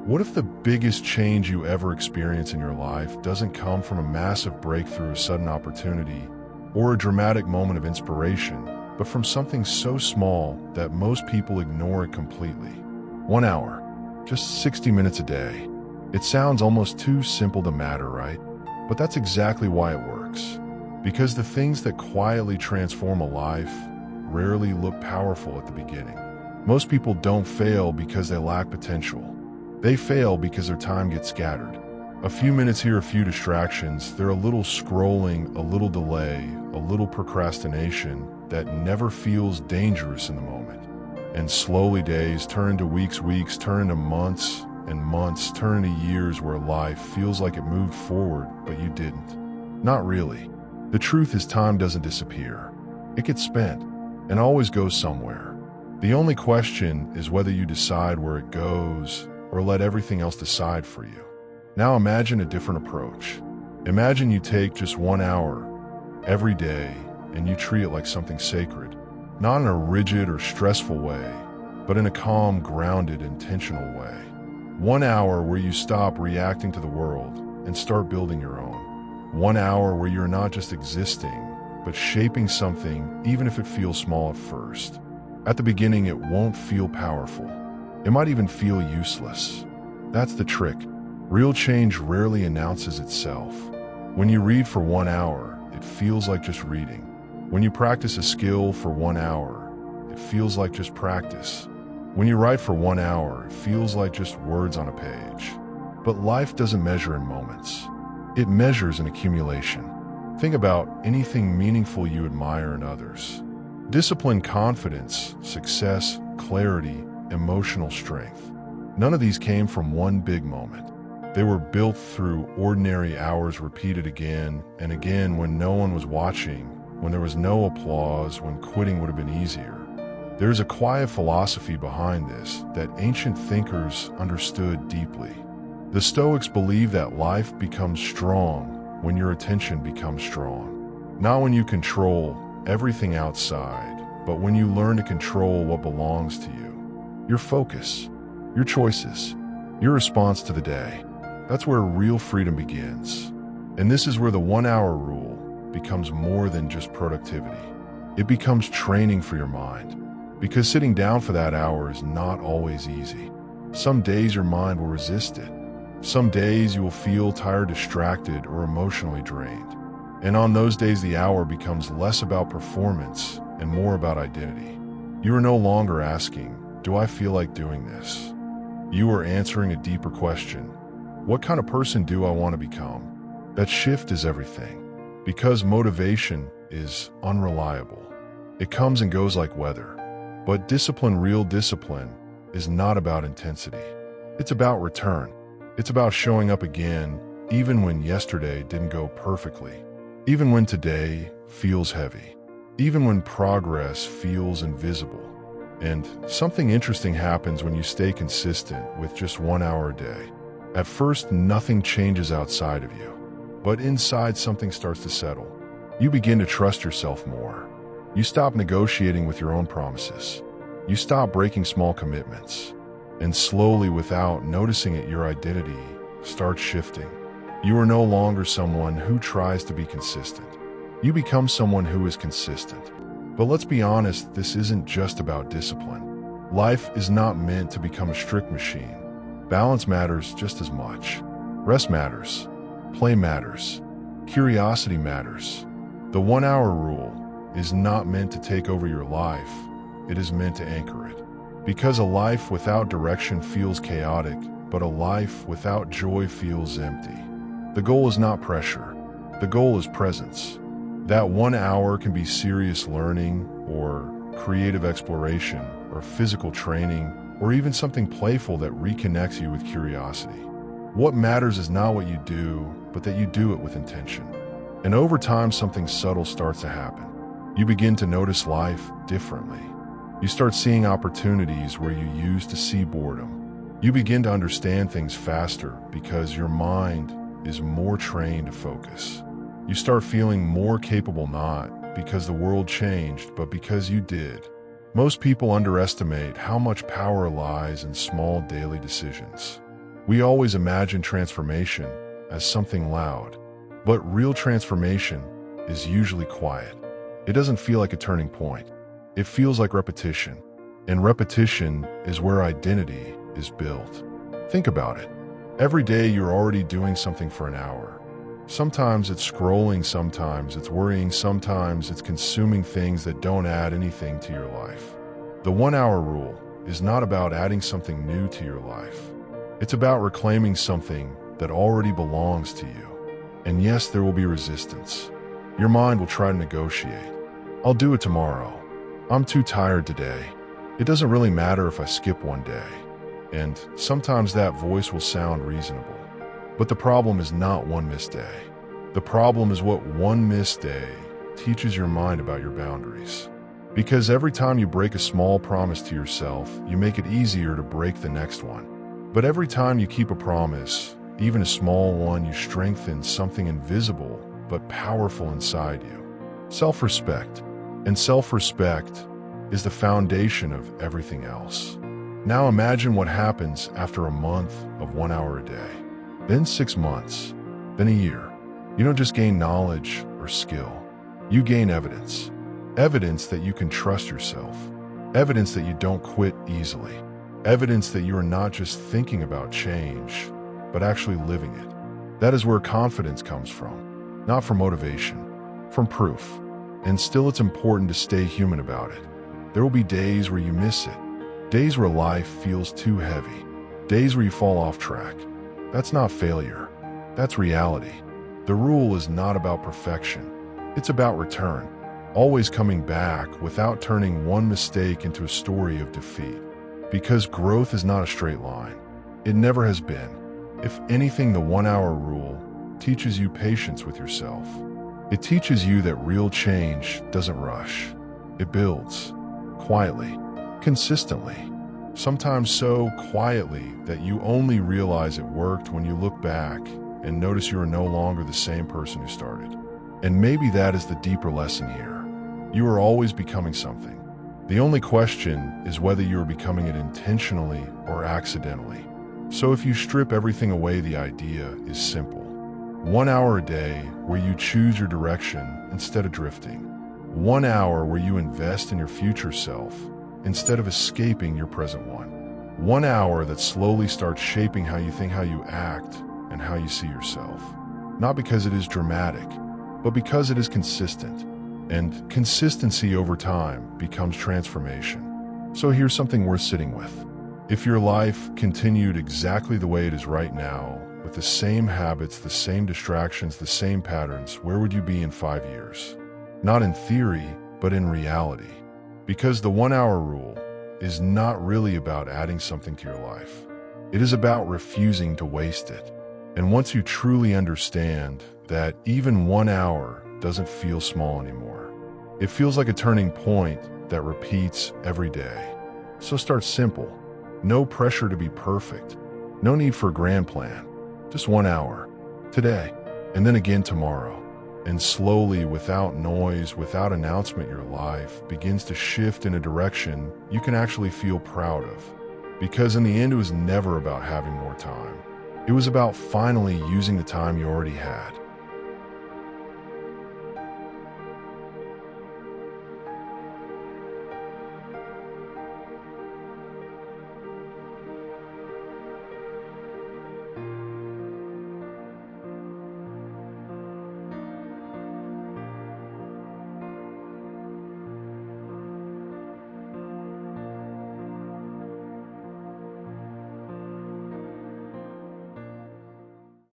What if the biggest change you ever experience in your life doesn't come from a massive breakthrough, a sudden opportunity, or a dramatic moment of inspiration, but from something so small that most people ignore it completely? 1 hour, just 60 minutes a day. It sounds almost too simple to matter, right? But that's exactly why it works. Because the things that quietly transform a life rarely look powerful at the beginning. Most people don't fail because they lack potential. They fail because their time gets scattered. A few minutes here, a few distractions, they're a little scrolling, a little delay, a little procrastination that never feels dangerous in the moment. And slowly days turn into weeks, weeks turn into months, and months turn into years where life feels like it moved forward, but you didn't. Not really. The truth is time doesn't disappear. It gets spent, and always goes somewhere. The only question is whether you decide where it goes or let everything else decide for you. Now imagine a different approach. Imagine you take just 1 hour every day and you treat it like something sacred, not in a rigid or stressful way, but in a calm, grounded, intentional way. 1 hour where you stop reacting to the world and start building your own. 1 hour where you're not just existing, but shaping something, even if it feels small at first. At the beginning, it won't feel powerful. It might even feel useless. That's the trick. Real change rarely announces itself. When you read for 1 hour, it feels like just reading. When you practice a skill for 1 hour, it feels like just practice. When you write for 1 hour, it feels like just words on a page. But life doesn't measure in moments. It measures in accumulation. Think about anything meaningful you admire in others. Discipline, confidence, success, clarity, emotional strength. None of these came from one big moment. They were built through ordinary hours repeated again and again when no one was watching, when there was no applause, when quitting would have been easier. There's a quiet philosophy behind this that ancient thinkers understood deeply. The Stoics believe that life becomes strong when your attention becomes strong. Not when you control everything outside, but when you learn to control what belongs to you. Your focus, your choices, your response to the day. That's where real freedom begins. And this is where the 1 hour rule becomes more than just productivity. It becomes training for your mind. Because sitting down for that hour is not always easy. Some days your mind will resist it. Some days you will feel tired, distracted, or emotionally drained. And on those days, the hour becomes less about performance and more about identity. You are no longer asking, "Do I feel like doing this?" You are answering a deeper question. What kind of person do I want to become? That shift is everything. Because motivation is unreliable. It comes and goes like weather. But discipline, real discipline, is not about intensity. It's about return. It's about showing up again, even when yesterday didn't go perfectly. Even when today feels heavy. Even when progress feels invisible. And something interesting happens when you stay consistent with just 1 hour a day. At first, nothing changes outside of you. But inside, something starts to settle. You begin to trust yourself more. You stop negotiating with your own promises. You stop breaking small commitments. And slowly, without noticing it, your identity starts shifting. You are no longer someone who tries to be consistent. You become someone who is consistent. But let's be honest, this isn't just about discipline. Life is not meant to become a strict machine. Balance matters just as much. Rest matters. Play matters. Curiosity matters. The 1 hour rule is not meant to take over your life. It is meant to anchor it. Because a life without direction feels chaotic, but a life without joy feels empty. The goal is not pressure. The goal is presence. That 1 hour can be serious learning, or creative exploration, or physical training, or even something playful that reconnects you with curiosity. What matters is not what you do, but that you do it with intention. And over time, something subtle starts to happen. You begin to notice life differently. You start seeing opportunities where you used to see boredom. You begin to understand things faster because your mind is more trained to focus. You start feeling more capable, not because the world changed, but because you did. Most people underestimate how much power lies in small daily decisions. We always imagine transformation as something loud, but real transformation is usually quiet. It doesn't feel like a turning point. It feels like repetition, and repetition is where identity is built. Think about it. Every day you're already doing something for an hour. Sometimes it's scrolling, sometimes it's worrying, sometimes it's consuming things that don't add anything to your life. The 1 hour rule is not about adding something new to your life. It's about reclaiming something that already belongs to you. And yes, there will be resistance. Your mind will try to negotiate. I'll do it tomorrow. I'm too tired today. It doesn't really matter if I skip one day. And sometimes that voice will sound reasonable. But the problem is not one missed day. The problem is what one missed day teaches your mind about your boundaries. Because every time you break a small promise to yourself, you make it easier to break the next one. But every time you keep a promise, even a small one, you strengthen something invisible but powerful inside you. Self-respect. And self-respect is the foundation of everything else. Now imagine what happens after a month of 1 hour a day. Then 6 months, then a year. You don't just gain knowledge or skill. You gain evidence. Evidence that you can trust yourself. Evidence that you don't quit easily. Evidence that you are not just thinking about change, but actually living it. That is where confidence comes from. Not from motivation, from proof. And still it's important to stay human about it. There will be days where you miss it. Days where life feels too heavy. Days where you fall off track. That's not failure. That's reality. The rule is not about perfection. It's about return. Always coming back without turning one mistake into a story of defeat. Because growth is not a straight line. It never has been. If anything, the 1 hour rule teaches you patience with yourself. It teaches you that real change doesn't rush. It builds. Quietly. Consistently. Sometimes so quietly that you only realize it worked when you look back and notice you are no longer the same person who started. And maybe that is the deeper lesson here. You are always becoming something. The only question is whether you are becoming it intentionally or accidentally. So if you strip everything away, the idea is simple. 1 hour a day where you choose your direction instead of drifting. 1 hour where you invest in your future self instead of escaping your present one. 1 hour that slowly starts shaping how you think, how you act, and how you see yourself. Not because it is dramatic, but because it is consistent. And consistency over time becomes transformation. So here's something worth sitting with. If your life continued exactly the way it is right now, with the same habits, the same distractions, the same patterns, where would you be in 5 years? Not in theory, but in reality. Because the 1 hour rule is not really about adding something to your life. It is about refusing to waste it. And once you truly understand that even 1 hour doesn't feel small anymore, it feels like a turning point that repeats every day. So start simple. No pressure to be perfect. No need for a grand plan. Just 1 hour. Today. And then again tomorrow. And slowly, without noise, without announcement, your life begins to shift in a direction you can actually feel proud of. Because in the end, it was never about having more time. It was about finally using the time you already had.